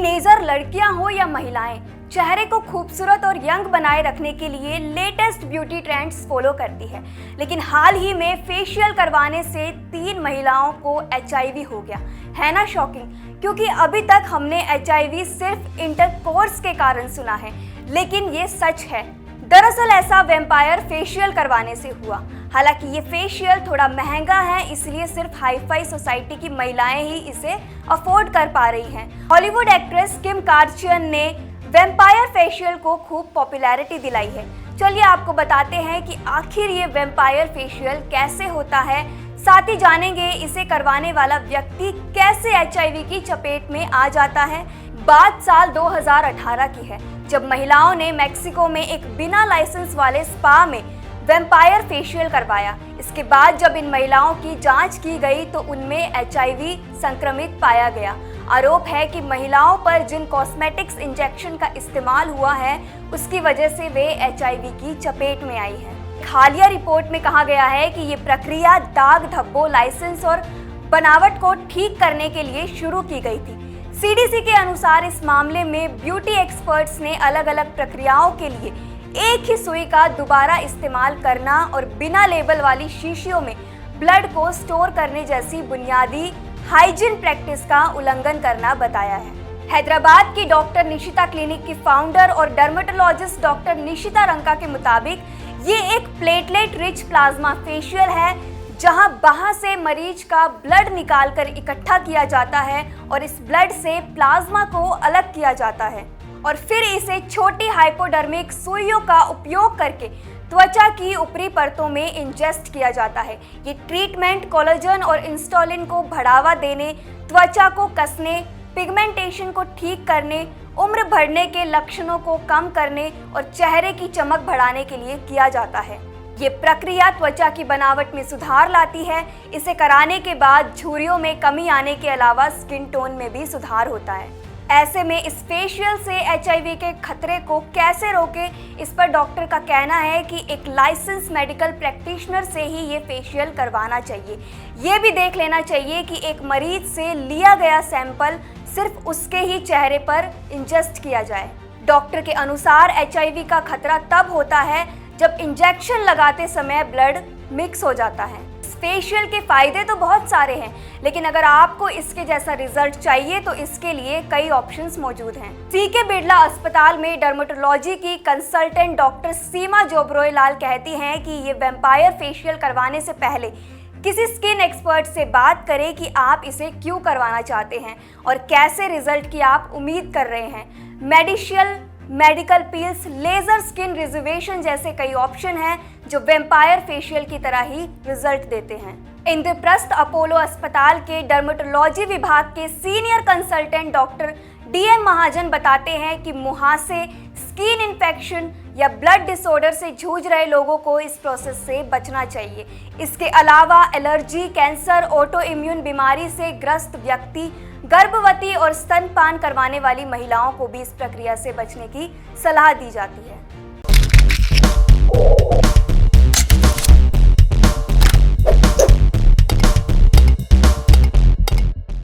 Teenager लड़कियां हो या महिलाएं, चेहरे को खूबसूरत और यंग बनाए रखने के लिए लेटेस्ट ब्यूटी ट्रेंड्स फॉलो करती है। लेकिन हाल ही में फेशियल करवाने से 3 महिलाओं को HIV हो गया है ना। शॉकिंग, क्योंकि अभी तक हमने HIV सिर्फ इंटरकोर्स के कारण सुना है, लेकिन ये सच है। दरअसल ऐसा वैम्पायर फेशियल करवाने से हुआ। हालांकि ये फेशियल थोड़ा महंगा है, इसलिए सिर्फ हाई-फाई सोसाइटी की महिलाएं ही इसे अफोर्ड कर पा रही हैं। हॉलीवुड एक्ट्रेस किम कार्दाशियन ने वैम्पायर फेशियल को खूब पॉपुलैरिटी दिलाई है। चलिए आपको बताते हैं कि आखिर ये वैम्पायर फेशियल कैसे होता है, साथ ही जानेंगे इसे करवाने वाला व्यक्ति कैसे HIV की चपेट में आ जाता है। बात साल 2018 की है, जब महिलाओं ने मेक्सिको में एक बिना लाइसेंस वाले स्पा में वैम्पायर फेशियल करवाया। इसके बाद जब इन महिलाओं की जांच की गई तो उनमें HIV संक्रमित पाया गया। आरोप है कि महिलाओं पर जिन कॉस्मेटिक्स इंजेक्शन का इस्तेमाल हुआ है, उसकी वजह से वे HIV की चपेट में आई हैं। हालिया रिपोर्ट में कहा गया है कि ये प्रक्रिया दाग धब्बों, लाइसेंस और बनावट को ठीक करने के लिए शुरू की गई थी। CDC के अनुसार इस मामले में ब्यूटी एक्सपर्ट्स ने अलग अलग प्रक्रियाओं के लिए एक ही सुई का दोबारा इस्तेमाल करना और बिना लेबल वाली शीशियों में ब्लड को स्टोर करने जैसी बुनियादी हाइजीन प्रैक्टिस का उल्लंघन करना बताया है। हैदराबाद की डॉक्टर निशिता क्लिनिक की फाउंडर और डर्मेटोलॉजिस्ट डॉक्टर निशिता रंका के मुताबिक ये एक प्लेटलेट रिच प्लाज्मा फेशियल है, जहां बाहर से मरीज का ब्लड निकालकर इकट्ठा किया जाता है और इस ब्लड से प्लाज्मा को अलग किया जाता है और फिर इसे छोटी हाइपोडर्मिक सुइयों का उपयोग करके त्वचा की ऊपरी परतों में इंजेस्ट किया जाता है। ये ट्रीटमेंट कोलेजन और इंस्टॉलिन को बढ़ावा देने, त्वचा को कसने, पिगमेंटेशन को ठीक करने, उम्र बढ़ने के लक्षणों को कम करने और चेहरे की चमक बढ़ाने के लिए किया जाता है। ये प्रक्रिया त्वचा की बनावट में सुधार लाती है। इसे कराने के बाद झुर्रियों में कमी आने के अलावा स्किन टोन में भी सुधार होता है। ऐसे में इस फेशियल से HIV के खतरे को कैसे रोकें, इस पर डॉक्टर का कहना है कि एक लाइसेंस मेडिकल प्रैक्टिशनर से ही ये फेशियल करवाना चाहिए। ये भी देख लेना चाहिए कि एक मरीज से लिया गया सैंपल सिर्फ उसके ही चेहरे पर इंजेस्ट किया जाए। डॉक्टर के अनुसार HIV का खतरा तब होता है जब इंजेक्शन लगाते समय ब्लड मिक्स हो जाता है। फेशियल के फायदे तो बहुत सारे हैं, लेकिन अगर आपको इसके जैसा रिजल्ट चाहिए तो इसके लिए कई ऑप्शंस मौजूद हैं। CK बिड़ला अस्पताल में डर्मेटोलॉजी की कंसल्टेंट डॉक्टर सीमा जोबरोय लाल कहती हैं कि ये वैम्पायर फेशियल करवाने से पहले किसी स्किन एक्सपर्ट से बात करें कि आप इसे क्यों करवाना चाहते हैं और कैसे रिजल्ट की आप उम्मीद कर रहे हैं। Medical peels, laser skin rejuvenation जैसे कई ऑप्शन हैं जो वैम्पायर फेशियल की तरह ही रिजल्ट देते हैं। इंद्रप्रस्थ अपोलो अस्पताल के डर्मेटोलॉजी विभाग के सीनियर कंसल्टेंट डॉक्टर DM महाजन बताते हैं कि मुहासे, स्किन इन्फेक्शन या ब्लड डिसऑर्डर से जूझ रहे लोगों को इस प्रोसेस से बचना चाहिए। इसके अलावा एलर्जी, कैंसर, ऑटो इम्यून बीमारी से ग्रस्त व्यक्ति, गर्भवती और स्तनपान करवाने वाली महिलाओं को भी इस प्रक्रिया से बचने की सलाह दी जाती है।